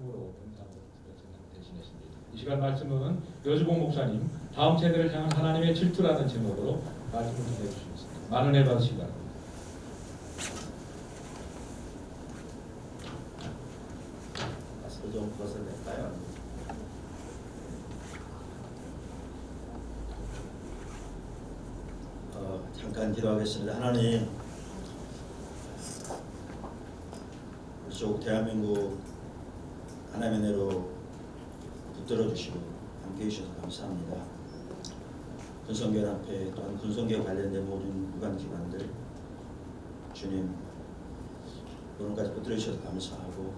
말씀으로 대신하십니다. 이 시간 말씀은 여주봉 목사님 다음 세대를 향한 하나님의 질투라는 제목으로 말씀을 좀 해주시겠습니다. 많은 애 받으시기 바랍니다. 마스크 좀 벗어낼까요? 잠깐 기도하겠습니다. 하나님, 쭉 대한민국 하나님의 은혜로 붙들어 주시고 함께 해주셔서 감사합니다. 군성교연합회 또한 군성교 관련된 모든 유관기관들 주님 오늘까지 붙들어 주셔서 감사하고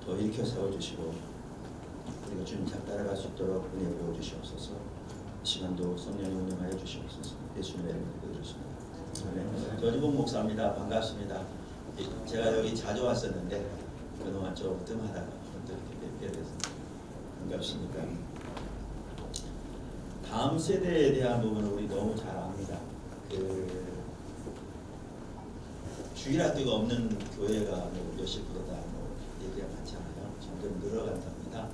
더 일으켜 세워주시고 우리가 주님 잘 따라갈 수 있도록 은혜 부어주시옵소서. 시간도 성령이 운영하여 주시옵소서. 예수님의 이름으로 기도드렸습니다. 네. 여주봉 목사입니다. 반갑습니다. 제가 여기 자주 왔었는데 그동안 좀 뜸하다가 이렇게 뵙게 돼서 반갑습니다. 다음 세대에 대한 부분은 우리 너무 잘 압니다. 주일학교가 없는 교회가 뭐 몇십 프로다 뭐 얘기가 많잖아요. 점점 늘어간답니다.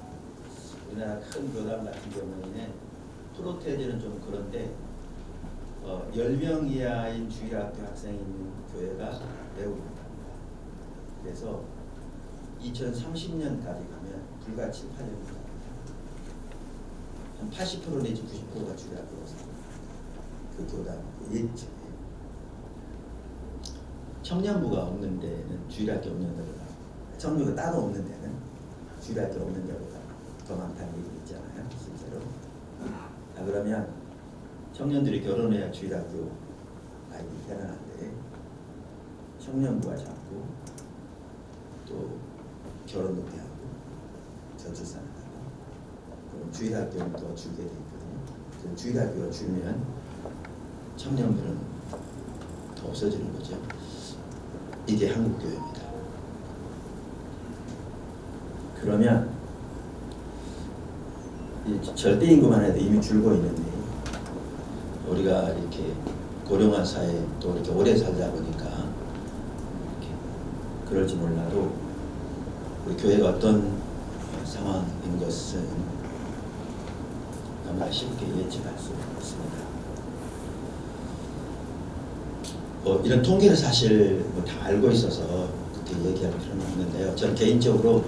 우리나라 큰 교단 같은 경우에는 프로테지는 좀 그런데 10명 이하인 주일학교 학생이 있는 교회가 매우 많답니다. 그래서 2030년까지 가면 불과 7, 8년입니다. 한 80% 내지 90%가 주일학교로 그 교단 예측. 청년부가 없는 데는 주일학교 없는 데보다 청년부가 따로 없는 데는 주일학교 없는 데보다 더 많다는 얘기 있잖아요. 실제로. 그러면 청년들이 결혼해야 주일학교 아이들이 태어나는데 청년부가 작고 또 결혼도 하고 저출산을 하고 그럼 주일학교는 더 줄게 돼 있거든요. 주일학교가 줄면 청년부는 더 없어지는 거죠. 이게 한국교회입니다. 그러면 이 절대인구만 해도 이미 줄고 있는데 우리가 이렇게 고령화 사회에 또 이렇게 오래 살다 보니까 이렇게 그럴지 몰라도 우리 교회가 어떤 상황인 것은 너무나 쉽게 예측할 수 없습니다. 이런 통계를 사실 다 알고 있어서 그렇게 얘기할 필요는 없는데요. 저는 개인적으로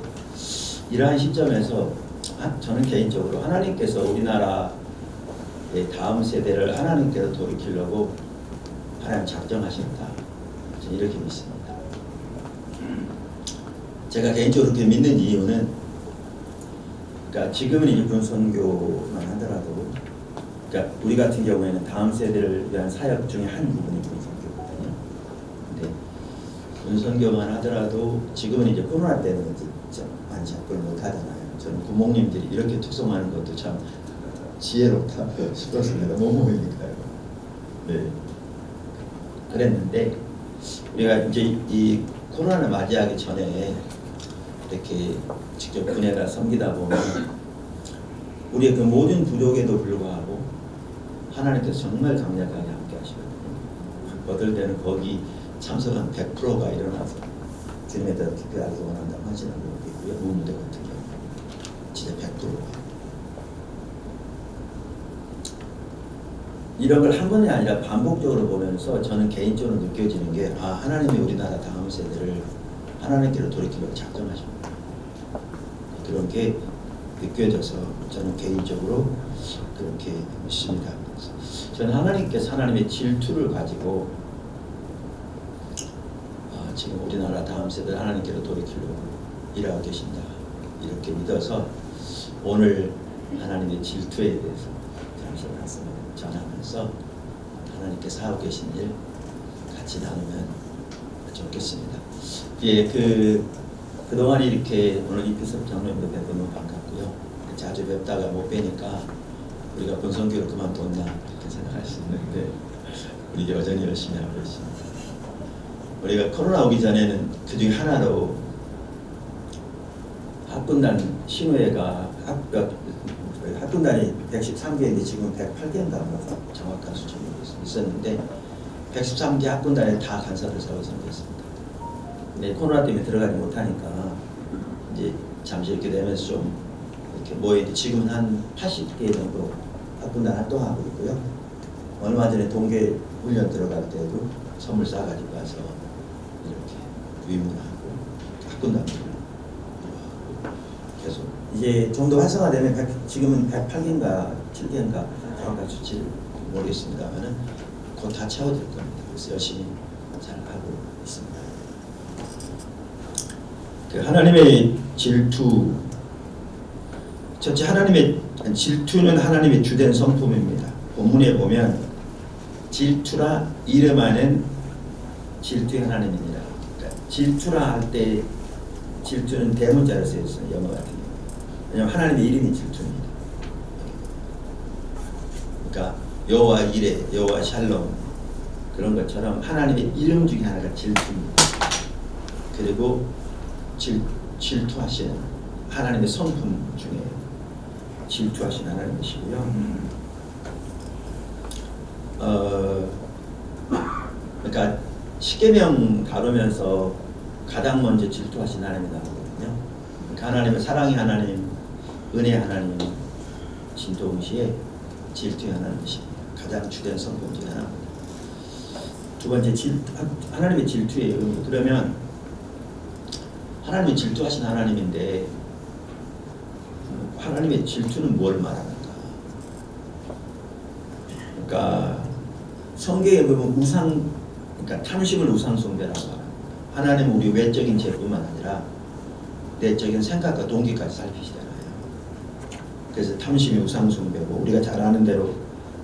이러한 시점에서 저는 개인적으로 하나님께서 우리나라의 다음 세대를 하나님께서 돌이키려고 하나님 작정하신다. 저는 이렇게 믿습니다. 제가 개인적으로 그렇게 믿는 이유는 그러니까 지금은 이제 군선교만 하더라도 그러니까 우리 같은 경우에는 다음 세대를 위한 사역 중에 한 부분이 군선교거든요. 근데 군선교만 하더라도 지금은 이제 코로나 때문에 많이 접근을 못 하잖아요. 저는 부모님들이 이렇게 투성하는 것도 참 지혜롭다 싶었습니다. 못 모이니까요. 네. 그랬는데 우리가 이제 이 코로나를 맞이하기 전에 이렇게 직접 군에다 섬기다 보면 우리의 그 모든 부족에도 불구하고 하나님께서 정말 강력하게 함께 하시거든요. 어떨 때는 거기 참석한 100%가 일어나서 주님에 대해 깊이 알기 원한다고 하시는 분도 있고요. 무무대 같은 경우 진짜 100%가 이런 걸 한 번이 아니라 반복적으로 보면서 저는 개인적으로 느껴지는 게 하나님이 우리나라 다음 세대를 하나님께로 돌이키려고 작정하십니다. 그런 게 느껴져서 저는 개인적으로 그렇게 믿습니다. 저는 하나님께서 하나님의 질투를 가지고 지금 우리나라 다음 세대를 하나님께로 돌이키려고 일하고 계신다. 이렇게 믿어서 오늘 하나님의 질투에 대해서 잠시 말씀을 전하면서 하나님께서 하고 계신 일 같이 나누면 좋겠습니다. 예, 그동안 이렇게 오늘 이피섭 장로님도 뵙고 너무 반갑고요. 자주 뵙다가 못 뵈니까 우리가 본성교를 그만뒀나 이렇게 생각할 수 있는데 우리 여전히 열심히 하고 있습니다. 우리가 코로나 오기 전에는 그 중에 하나로 학군단 신우회가 학군단이 113개인데 지금 108개인가 정확한 수준이 있었는데 113개 학군단에 다 간사를 세워 섬겼습니다. 근데 코로나 때문에 들어가지 못하니까 이제 잠시 이렇게 되면서 좀 이렇게 모여있는데 지금은 한 80개 정도 학군단 활동하고 있고요. 얼마 전에 동계 훈련 들어갈 때도 선물 싸가지고 와서 이렇게 위문하고 학군단 계속 이제 좀 더 활성화되면 지금은 108개인가 7개인가 정확한 수치를 모르겠습니다만은 곧 다 채워질 겁니다. 그래서 열심히 잘 하고 있습니다. 그 하나님의 질투, 첫째 하나님의 질투는 하나님의 주된 성품입니다. 본문에 보면 질투라 이름하는 질투의 하나님이니라. 그러니까 질투라 할 때 질투는 대문자로 쓰여 있어요. 영어 같은 경우. 왜냐하면 하나님의 이름이 질투입니다. 그러니까 여호와 이레, 여호와 샬롬 그런 것처럼 하나님의 이름 중에 하나가 질투입니다. 그리고 질투하시는 하나님의 성품 중에 질투하신 하나님이시고요. 그러니까 십계명 다루면서 가장 먼저 질투하신 하나님이 나오거든요. 그러니까 하나님은 사랑의 하나님, 은혜의 하나님, 신 동시에 질투의 하나님이십니다. 가장 주된 성품 중에 하나입니다. 두 번째 하나님의 질투의 의미. 그러면 하나님이 질투하신 하나님인데 하나님의 질투는 뭘 말하는가? 그러니까 성경에 보면 그러니까 탐심을 우상 숭배라고 합니다. 하나님은 우리 외적인 죄뿐만 아니라 내적인 생각과 동기까지 살피시잖아요. 그래서 탐심이 우상 숭배고 우리가 잘 아는 대로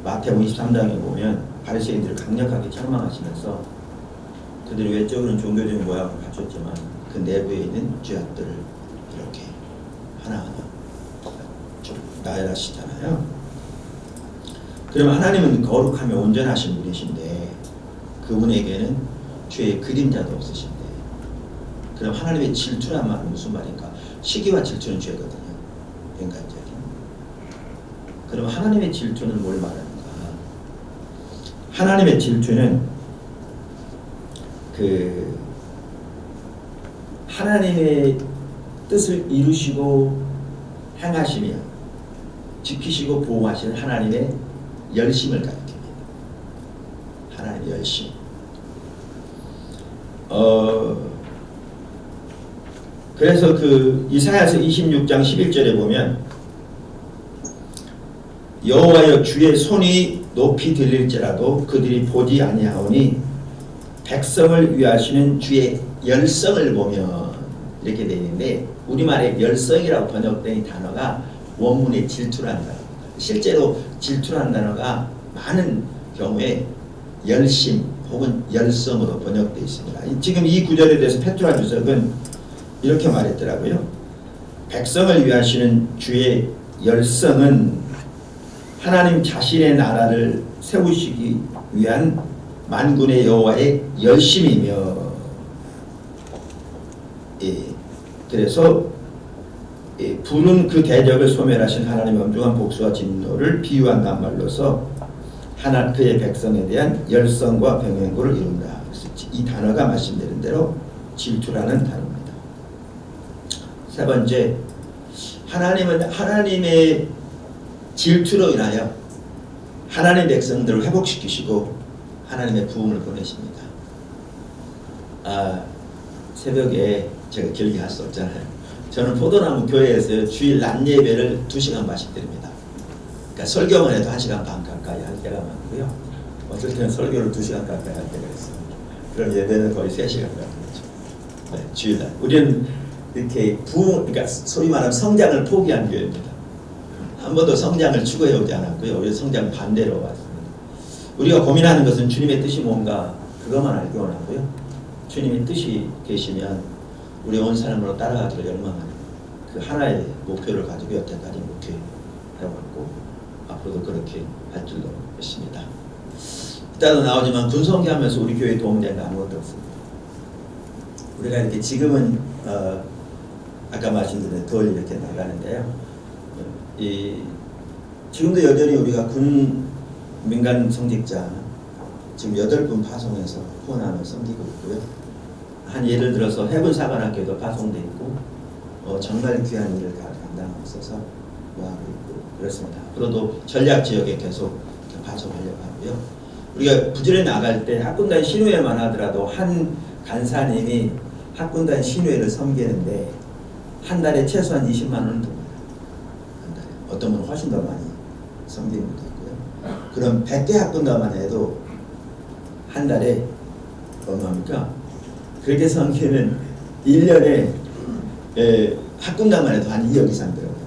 마태복음 23장에 보면 바리새인들을 강력하게 책망하시면서 그들이 외적으로는 종교적인 모양을 갖췄지만 그 내부에 있는 죄악들을 이렇게 하나하나 좀 나열하시잖아요. 그러면 하나님은 거룩하며 온전하신 분이신데 그분에게는 죄의 그림자도 없으신데 그럼 하나님의 질투란 말은 무슨 말인가? 시기와 질투는 죄거든요. 인간적인. 그럼 하나님의 질투는 뭘 말하는가? 하나님의 질투는 그 하나님의 뜻을 이루시고 행하시며 지키시고 보호하시는 하나님의 열심을 가리킵니다. 하나님의 열심. 그래서 그 이사야서 26장 11절에 보면 여호와여 주의 손이 높이 들릴지라도 그들이 보지 아니하오니 백성을 위하시는 주의 열성을 보면 이렇게 되어 있는데 우리말에 열성이라고 번역된 이 단어가 원문의 질투라는 단어입니다. 실제로 질투라는 단어가 많은 경우에 열심 혹은 열성으로 번역되어 있습니다. 지금 이 구절에 대해서 페트라 주석은 이렇게 말했더라고요. 백성을 위하시는 주의 열성은 하나님 자신의 나라를 세우시기 위한 만군의 여호와의 열심이며 그래서 불은 그 대적을 소멸하신 하나님의 엄중한 복수와 진노를 비유한단 말로서 그의 백성에 대한 열성과 병행구를 이룬다. 이 단어가 말씀드린 대로 질투라는 단어입니다. 세 번째, 하나님은 하나님의 질투로 인하여 하나님의 백성들을 회복시키시고 하나님의 부흥을 보내십니다. 새벽에 제가 길게 할 수 없잖아요. 저는 포도나무 교회에서 주일 낮 예배를 2시간반씩 드립니다. 그러니까 설교만 해도 1시간 반 가까이 할 때가 많고요. 어쩔 때는 설교를 2시간 가까이 할 때가 있습니다. 그럼 예배는 거의 3시간 가까이죠. 네, 주일날. 우리는 이렇게 그러니까 소위 말하면 성장을 포기한 교회입니다. 한 번도 성장을 추구해 오지 않았고요. 오히려 성장 반대로 왔습니다. 우리가 고민하는 것은 주님의 뜻이 뭔가 그것만 알기 원하고요. 주님의 뜻이 계시면 우리 온 사람으로 따라가기를 열망하는 그 하나의 목표를 가지고 여태까지 목회해왔고 앞으로도 그렇게 할 줄로 믿습니다. 이따도 나오지만 군성기하면서 우리 교회에 도움된 거 아무것도 없습니다. 우리가 이렇게 지금은 아까 말씀드린 덜 이렇게 나가는데요. 지금도 여전히 우리가 군 민간 성직자 지금 8분 파송해서 후원하며 섬기고 있고요. 한 예를 들어서 해군사관학교도 파송돼 있고 정말 귀한 일을 감당하셔서 뭐하고 있고 그렇습니다. 앞으로도 전략 지역에 계속 파송하려고 하고요. 우리가 부지런히 나갈 때 학군단 신우회만 하더라도 한 간사님이 학군단 신우회를 섬기는데 한 달에 최소한 20만 원은 듭니다. 한 달에. 어떤 분은 훨씬 더 많이 섬기는 분도 있고요. 그럼 100개 학군단만 해도 한 달에 얼마입니까? 그렇게 섬기는 1년에 학군단만 해도 한 2억 이상 들어갑니다.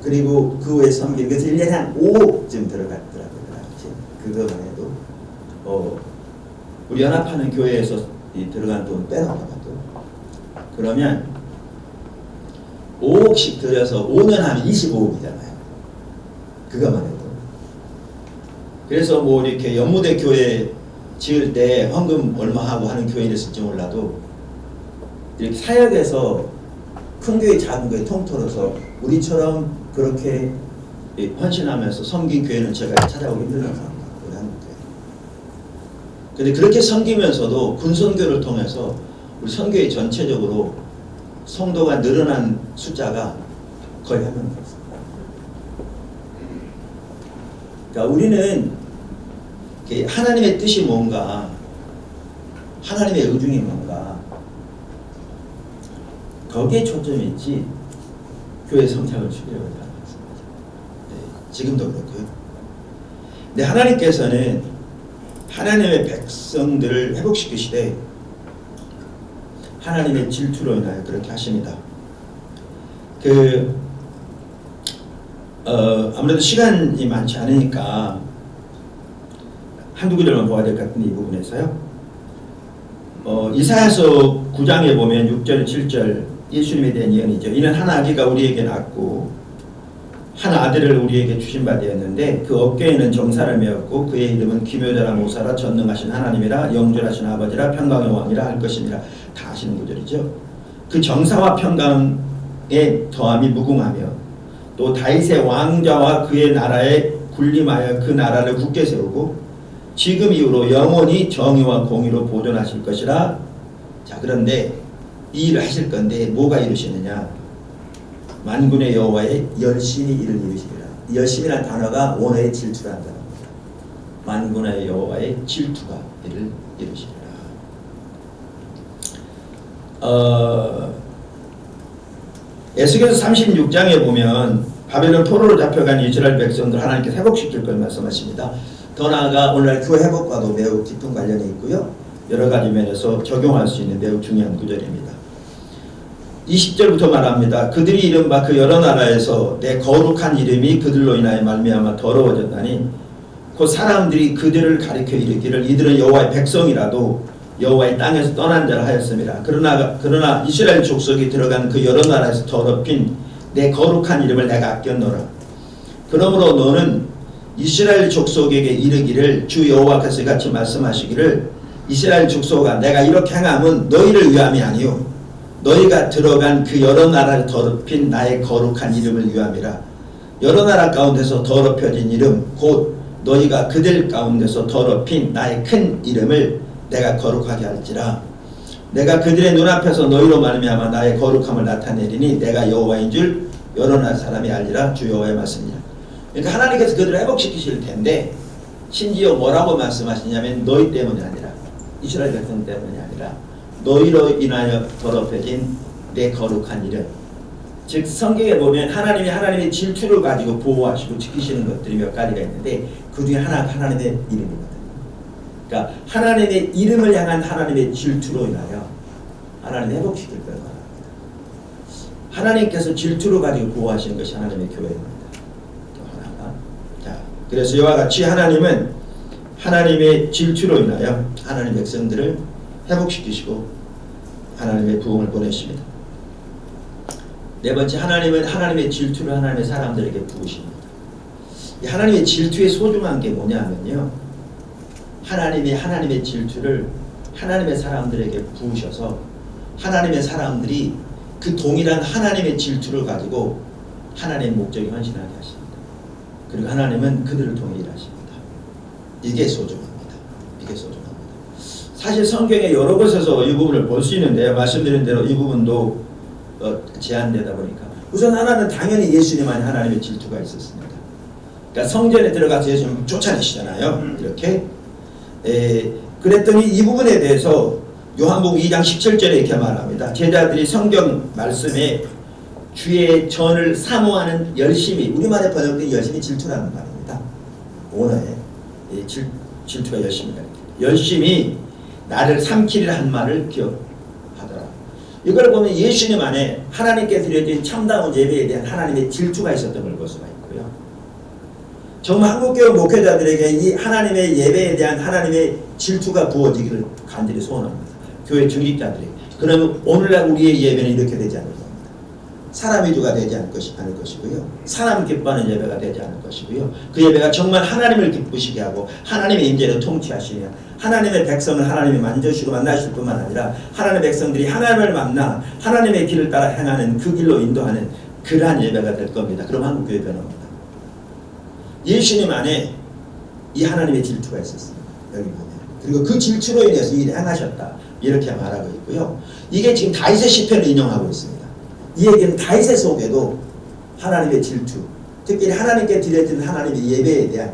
그리고 그 후에 섬기는 그래서 1년에 한 5억쯤 들어갔더라고요. 그거만 해도 우리 연합하는 교회에서 들어간 돈 빼놓아봐도 그러면 5억씩 들여서 5년 하면 25억이잖아요. 그거만 해도. 그래서 뭐 이렇게 연무대 교회 지을 때 헌금 얼마 하고 하는 교회는 있을지 몰라도 이렇게 사역에서 큰 교회 작은 교회 통틀어서 우리처럼 그렇게 헌신하면서 섬긴 교회는 제가 찾아오기 힘들다고 생각합니다. 우리 한국교회. 근데 그렇게 섬기면서도 군선교를 통해서 우리 선교회 전체적으로 성도가 늘어난 숫자가 거의 한 명 없습니다. 그러니까 우리는 하나님의 뜻이 뭔가, 하나님의 의중이 뭔가 거기에 초점이 있지 교회 성장을 추구하지 않았습니다. 지금도 그렇고요. 근데 하나님께서는 하나님의 백성들을 회복시키시되 하나님의 질투로 인하여 그렇게 하십니다. 아무래도 시간이 많지 않으니까 한두 구절만 보아야 될 것 같은데 이 부분에서요. 이사야서 9장에 보면 6절, 7절 예수님에 대한 예언이죠. 이는 한 아기가 우리에게 낳고 한 아들을 우리에게 주신 바 되었는데 그 어깨에는 정사를 메었고 그의 이름은 기묘자라 모사라 전능하신 하나님이라 영존하신 아버지라 평강의 왕이라 할 것입니다. 다 아시는 구절이죠. 그 정사와 평강의 더함이 무궁하며 또 다윗의 왕자와 그의 나라에 군림하여 그 나라를 굳게 세우고 지금 이후로 영원히 정의와 공의로 보존하실 것이라. 자, 그런데 이 일을 하실 건데 뭐가 이루시느냐? 만군의 여호와의 열심히 이를 이루시리라. 열심이라는 단어가 원어의 질투라는 단어입니다. 만군의 여호와의 질투가 이를 이루시리라. 에스겔서 36장에 보면 바벨론 포로로 잡혀간 이스라엘 백성들 하나님께서 회복시킬 걸 말씀하십니다. 더 나아가 오늘날 교회 회복과도 매우 깊은 관련이 있고요. 여러 가지 면에서 적용할 수 있는 매우 중요한 구절입니다. 20절부터 말합니다. 그들이 이른 바 그 여러 나라에서 내 거룩한 이름이 그들로 인하여 말미암아 더러워졌나니 곧 사람들이 그들을 가리켜 이르기를 이들은 여호와의 백성이라도 여호와의 땅에서 떠난 자라 하였습니다. 그러나 이스라엘 족속이 들어간 그 여러 나라에서 더럽힌 내 거룩한 이름을 내가 아꼈노라. 그러므로 너는 이스라엘 족속에게 이르기를 주 여호와께서 같이 말씀하시기를 이스라엘 족속아 내가 이렇게 행함은 너희를 위함이 아니요 너희가 들어간 그 여러 나라를 더럽힌 나의 거룩한 이름을 위함이라. 여러 나라 가운데서 더럽혀진 이름 곧 너희가 그들 가운데서 더럽힌 나의 큰 이름을 내가 거룩하게 할지라. 내가 그들의 눈앞에서 너희로 말미암아 나의 거룩함을 나타내리니 내가 여호와인 줄 여러 나라 사람이 알리라. 주 여호와의 말씀이라. 그러니까 하나님께서 그들을 회복시키실 텐데 심지어 뭐라고 말씀하시냐면 너희 때문이 아니라 이스라엘 백성 때문이 아니라 너희로 인하여 더럽혀진 내 거룩한 이름. 즉 성경에 보면 하나님이 하나님의 질투를 가지고 보호하시고 지키시는 것들이 몇 가지가 있는데 그 중에 하나가 하나님의 이름이거든요. 그러니까 하나님의 이름을 향한 하나님의 질투로 인하여 하나님을 회복시킬 걸 바랍니다. 하나님께서 질투를 가지고 보호하시는 것이 하나님의 교회입니다. 또 하나가. 자, 그래서 이와 같이 하나님은 하나님의 질투로 인하여 하나님의 백성들을 회복시키시고 하나님의 부흥을 보내십니다. 네 번째, 하나님은 하나님의 질투를 하나님의 사람들에게 부으십니다. 이 하나님의 질투의 소중한 게 뭐냐면요, 하나님의 질투를 하나님의 사람들에게 부으셔서 하나님의 사람들이 그 동일한 하나님의 질투를 가지고 하나님의 목적에 헌신하게 하십니다. 그리고 하나님은 그들을 통해 일하십니다. 이게 소중합니다. 이게 소중합니다. 사실 성경의 여러 곳에서 이 부분을 볼 수 있는데요. 말씀드린 대로 이 부분도 제한되다 보니까 우선 하나는 당연히 예수님만이 하나님의 질투가 있었습니다. 그러니까 성전에 들어가서 예수님 쫓아내시잖아요. 이렇게 그랬더니 이 부분에 대해서 요한복음 2장 17절에 이렇게 말합니다. 제자들이 성경 말씀에 주의 전을 사모하는 열심히, 우리말에 번역된 열심히 질투라는 말입니다. 오너에 질투가 열심히 나를 삼키리라 한 말을 기억하더라. 이걸 보면 예수님 안에 하나님께 드려진 참다운 예배에 대한 하나님의 질투가 있었던 걸 볼 수가 있고요. 정말 한국교회 목회자들에게 이 하나님의 예배에 대한 하나님의 질투가 부어지기를 간절히 소원합니다. 교회 중직자들에게. 그러면 오늘날 우리의 예배는 이렇게 되지 않을 겁니다. 사람 위주가 되지 않을 것이고요. 사람 기뻐하는 예배가 되지 않을 것이고요. 그 예배가 정말 하나님을 기쁘시게 하고 하나님의 임재를 통치하시며 하나님의 백성을 하나님이 만져주시고 만나실 뿐만 아니라 하나님의 백성들이 하나님을 만나 하나님의 길을 따라 행하는 그 길로 인도하는 그러한 예배가 될 겁니다. 그럼 한국교회 변화입니다. 예수님 안에 이 하나님의 질투가 있었습니다. 여기 보면. 그리고 그 질투로 인해서 일을 행하셨다. 이렇게 말하고 있고요. 이게 지금 다윗의 시편을 인용하고 있습니다. 이 얘기는 다윗의 속에도 하나님의 질투, 특히 하나님께 드려진 하나님의 예배에 대한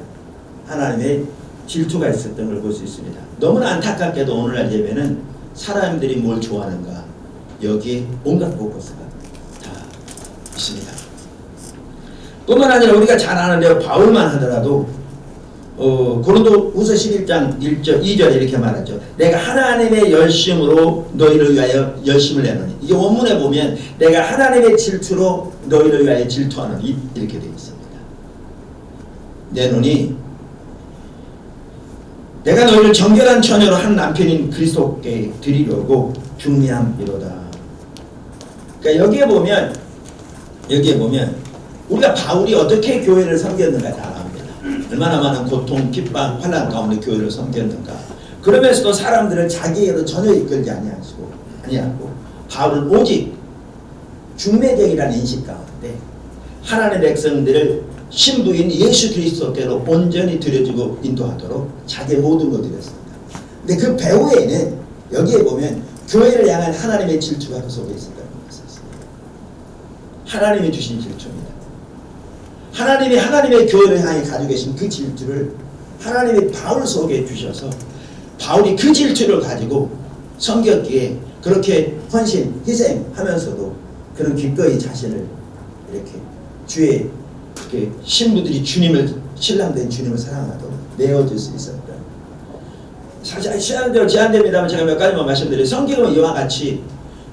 하나님의 질투가 있었던 걸 볼 수 있습니다. 너무나 안타깝게도 오늘날 예배는 사람들이 뭘 좋아하는가 여기에 온갖 포커스가 다 있습니다. 뿐만 아니라 우리가 잘 아는 대로 바울만 하더라도 고린도후서 11장 1절 2절에 이렇게 말하죠. 내가 하나님의 열심으로 너희를 위하여 열심을 내노니, 이게 원문에 보면 내가 하나님의 질투로 너희를 위하여 질투하노니 이렇게 되어 있습니다. 내노니 내가 너희를 정결한 처녀로 한 남편인 그리스도께 드리려고 중미함이로다. 그러니까 여기에 보면 우리가 바울이 어떻게 교회를 섬겼는가 잘 압니다. 얼마나 많은 고통, 핍박, 환난 가운데 교회를 섬겼는가. 그러면서도 사람들을 자기에게로 전혀 이끌지 아니하고 바울은 오직 중매쟁이라는 인식 가운데 하나님의 백성들을 신부인 예수 그리스도께로 온전히 드려주고 인도하도록 자기의 모든 것을 드렸습니다. 근데 그 배후에는 여기에 보면 교회를 향한 하나님의 질투가 그 속에 있었다는 것을 습니다. 하나님이 주신 질투입니다. 하나님이 하나님의 교회를 향해 가지고 계신 그 질투를 하나님이 바울 속에 주셔서 바울이 그 질투를 가지고 섬겼기에 그렇게 헌신, 희생하면서도 그런 기꺼이 자신을 이렇게 주의 신부들이 신랑된 주님을 사랑하도록 내어줄 수 있었다. 사실 시간대로 제한됩니다만 제가 몇 가지만 말씀드려요. 성경은 이와 같이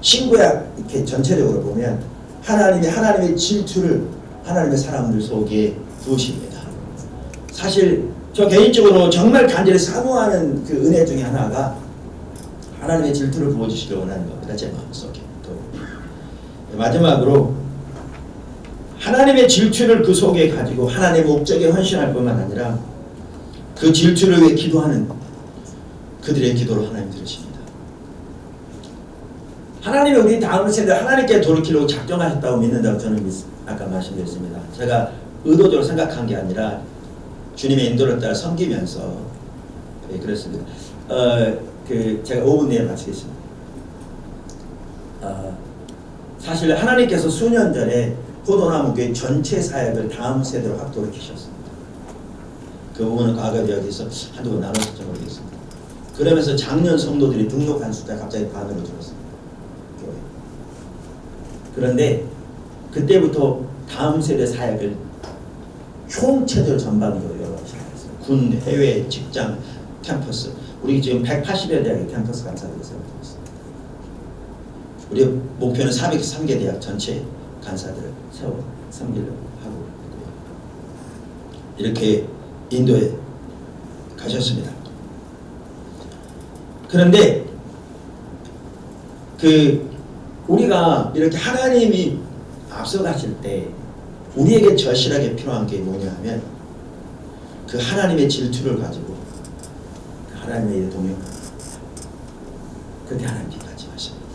신구약 이렇게 전체적으로 보면 하나님의 질투를 하나님의 사람들 속에 두십니다. 사실 저 개인적으로 정말 간절히 사모하는 그 은혜 중에 하나가 하나님의 질투를 부어주시길 원하는 겁니다. 제 마음속에. 또 마지막으로 하나님의 질투를 그 속에 가지고 하나님의 목적에 헌신할 뿐만 아니라 그 질투를 위해 기도하는 그들의 기도를 하나님 들으십니다. 하나님이 우리 다음 세대 하나님께 돌이키려고 작정하셨다고 믿는다고 저는 아까 말씀드렸습니다. 제가 의도적으로 생각한 게 아니라 주님의 인도를 따라 섬기면서 그랬습니다. 제가 5분 내에 마치겠습니다. 사실 하나님께서 수년 전에 포도나무 교회 전체 사역을 다음 세대로 확 돌이키셨습니다. 그 부분은 과거에 여기서 한두 번 나눴을지 모르겠습니다. 그러면서 작년 성도들이 등록한 숫자 갑자기 반으로 줄었습니다. 교회. 그런데 그때부터 다음 세대 사역을 총체적으로 전반적으로 열어가기 시작했습니다. 군, 해외, 직장, 캠퍼스. 우리 지금 180여 대학의 캠퍼스 간사들이 세워지고 있습니다. 우리 목표는 403개 대학 전체 간사들을 세워 섬기려고 하고 있고요. 이렇게 인도에 가셨습니다. 그런데 우리가 이렇게 하나님이 앞서가실 때 우리에게 절실하게 필요한 게 뭐냐 하면 그 하나님의 질투를 가지고 하나님의 일에 동역합니다. 그때 하나님 기도하지 마십니다.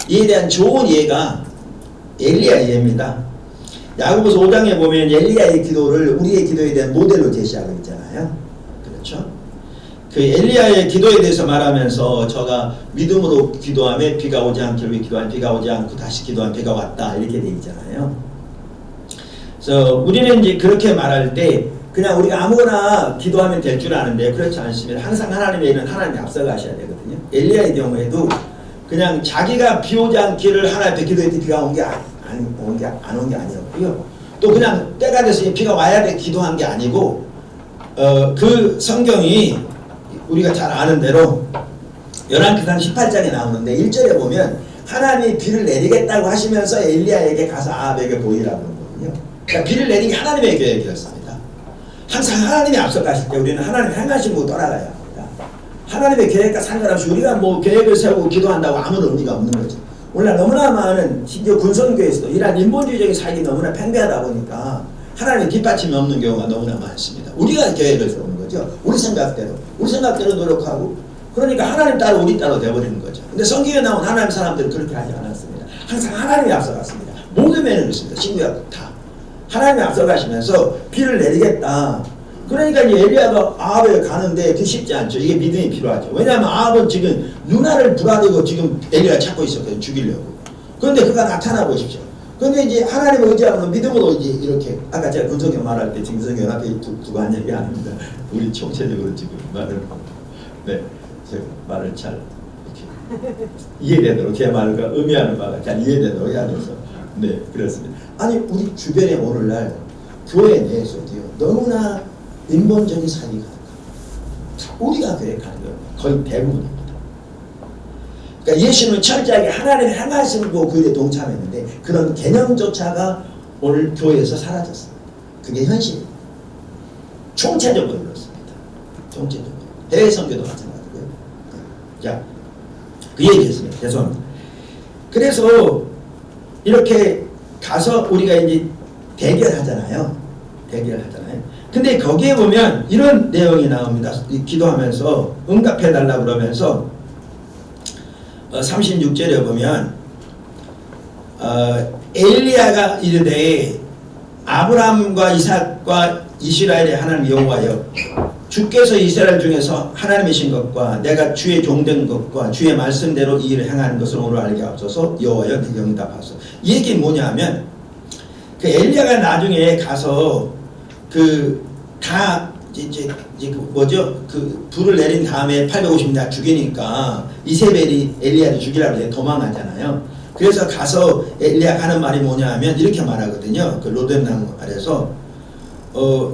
이에 대한 좋은 예가 엘리야 예입니다. 야고보서 5장에 보면 엘리야의 기도를 우리의 기도에 대한 모델로 제시하고 있잖아요. 그렇죠? 그 엘리야의 기도에 대해서 말하면서 저가 믿음으로 기도하며 비가 오지 않기를 위해 기도하며 비가 오지 않고 다시 기도하며 비가 왔다 이렇게 돼 있잖아요. 그래서 우리는 이제 그렇게 말할 때 그냥 우리가 아무거나 기도하면 될 줄 아는데 그렇지 않습니다. 항상 하나님의 일은 하나님이 앞서가셔야 되거든요. 엘리야의 경우에도 그냥 자기가 비 오지 않기를 하나님 앞에 기도했더니 비가 온 게 안 온 게 아니었고요. 또 그냥 때가 돼서 비가 와야 돼 기도한 게 아니고 그 성경이 우리가 잘 아는 대로 열왕기상 18장에 나오는데 1절에 보면 하나님이 비를 내리겠다고 하시면서 엘리야에게 가서 아합에게 보이라고 하거든요. 그러니까 비를 내린 게 하나님의 계획이었습니다. 항상 하나님이 앞서 가실 때 우리는 하나님 행하신 거 따라가야 합니다. 하나님의 계획과 상관없이 우리가 뭐 계획을 세우고 기도한다고 아무런 의미가 없는 거죠. 오늘날 너무나 많은 심지어 군선교에서도 이러한 인본주의적인 사역이 너무나 팽배하다 보니까 하나님의 뒷받침이 없는 경우가 너무나 많습니다. 우리가 계획을 세우는 거죠. 우리 생각대로 노력하고 그러니까 하나님 따로 우리 따로 되어버리는 거죠. 근데 성경에 나온 하나님 사람들은 그렇게 하지 않았습니다. 항상 하나님이 앞서갔습니다. 모든 면을 그렇습니다. 친구야 다 하나님이 앞서가시면서 비를 내리겠다. 그러니까 이제 엘리야가 아합에 가는데 그 쉽지 않죠. 이게 믿음이 필요하죠. 왜냐하면 아합은 지금 누나를 불아리고 지금 엘리야 찾고 있었거든요. 죽이려고. 그런데 그가 나타나 보십시오. 그런데 이제 하나님을 의지하면 믿음으로 이제 이렇게 아까 제가 군성경 말할 때 지금 성경 앞에 두고 한 얘기 아닙니다. 우리 총체적으로 지금 말을 네, 제가 말을 잘 이렇게 이해되도록 제 말과 의미하는 바가 잘 이해되도록 해야 돼서 네 그렇습니다. 아니 우리 주변에 오늘날 교회 내에서도요 너무나 인본적인 사기가 우리가 계획하는 거 거의 대부분입니다. 그러니까 예수님은 철저하게 하나님의 행하시고 그 일에 동참했는데 그런 개념조차가 오늘 교회에서 사라졌습니다. 그게 현실입니다. 총체적으로 그렇습니다. 총체적으로. 해외 선교도 마찬가지고요. 자, 그 얘기했습니다. 죄송합니다. 그래서 이렇게 가서 우리가 이제 대결하잖아요. 근데 거기에 보면 이런 내용이 나옵니다. 기도하면서 응답해달라고 그러면서 36절에 보면 엘리야가 이르되 아브라함과 이삭과 이스라엘의 하나님 여호와여 주께서 이스라엘 중에서 하나님이신 것과 내가 주의 종된 것과 주의 말씀대로 이 일을 행하는 것을 오늘 알게 하옵소서. 여호와여 내게 응답하소서. 이 얘기 뭐냐 하면 그 엘리야가 나중에 가서 이제 그 뭐죠? 그 불을 내린 다음에 850명 죽이니까 이세벨이 엘리야를 죽이라고 해 도망하잖아요. 그래서 가서 엘리야가 하는 말이 뭐냐 하면 이렇게 말하거든요. 그 로뎀나무 아래서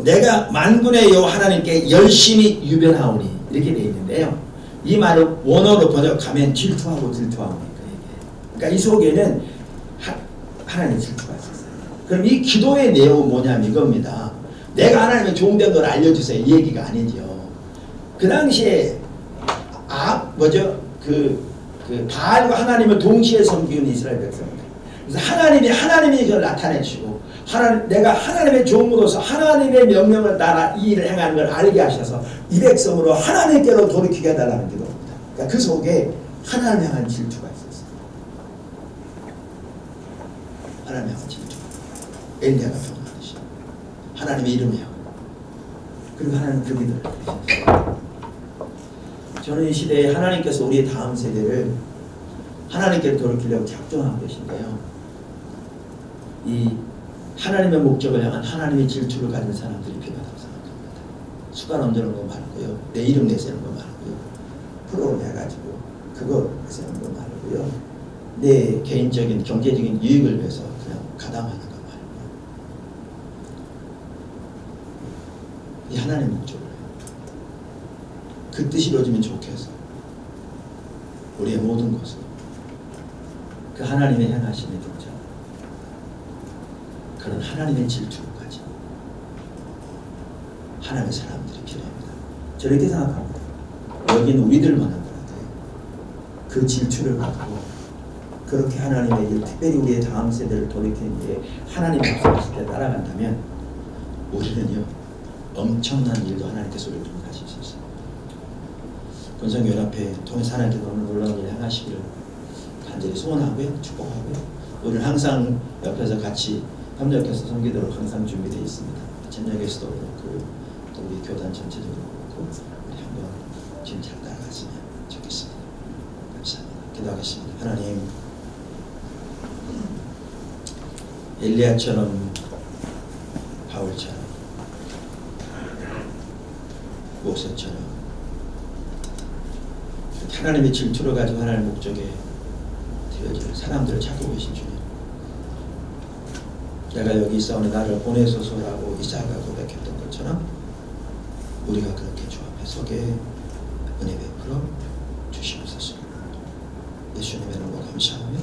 내가 만군의 여호와 하나님께 열심히 유별하오니 이렇게 되어 있는데요. 이 말을 원어로 번역하면 질투하고 질투하오니까 그러니까 이 속에는 하나님의 질투가 있었어요. 그럼 이 기도의 내용은 뭐냐면 이겁니다. 내가 하나님의 종된 걸 알려주세요. 이 얘기가 아니죠. 그 당시에 바알과 하나님을 동시에 섬기는 이스라엘 백성입니다. 그래서 하나님이 그걸 나타내시고 내가 하나님의 종으로서 하나님의 명령을 따라 이 일을 행하는 걸 알게 하셔서 이 백성으로 하나님께로 돌이키게 해달라는 기도입니다. 그러니까 그 속에 하나님을 향한 질투가 있었어요. 하나님을 향한 질투. 엘리야가 병하듯이 하나님의 이름이요. 그리고 하나님 그 믿음을 주셨어요. 저는 이 시대에 하나님께서 우리의 다음 세대를 하나님께로 돌이키려고 작정하고 계신데요. 이 하나님의 목적을 향한 하나님의 질투를 가진 사람들이 필요하다고 생각합니다. 수가 넘드는 거 말고요. 내 이름 내세우는 거 말고요. 프로그램 해가지고 그거 내세우는 거 말고요. 내 개인적인 경제적인 이익을 위해서 그냥 가담하는 거 말고요. 이 하나님의 목적을 그 뜻이 이루어지면 좋겠어. 우리의 모든 것을 그 하나님의 행하심에 동작 그런 하나님의 질투를 가지고 하나님의 사람들이 필요합니다. 저는 이렇게 생각합니다. 여기는 우리들만 한 것 같아요. 그 질투를 가지고 그렇게 하나님의 일, 특별히 우리의 다음 세대를 돌이키는 게 하나님 앞서가실 때 따라간다면 우리는요 엄청난 일도 하나님께서 우리를 하실 수 있습니다. 군성연합회 통해서 하나님께서 오늘 놀라운 일을 행하시기를 간절히 소원하고요. 축복하고요. 우리는 항상 옆에서 같이 협력해서 섬기도록 항상 준비되어 있습니다. 전역에서도 그렇고 또 우리 교단 전체적으로 그렇고 우리 한번 지금 잘 따라갔으면 좋겠습니다. 감사합니다. 기도하겠습니다. 하나님, 엘리야처럼 바울처럼 모세처럼 하나님의 질투를 가지고 하나님의 목적에 되어질 사람들을 찾고 계신 주님, 내가 여기 있사오니 나를 보내소서라고 이사야가 고백했던 것처럼 우리가 그렇게 주 앞에 서게 은혜 베풀어 주시옵소서. 예수님의 이름으로 감사하며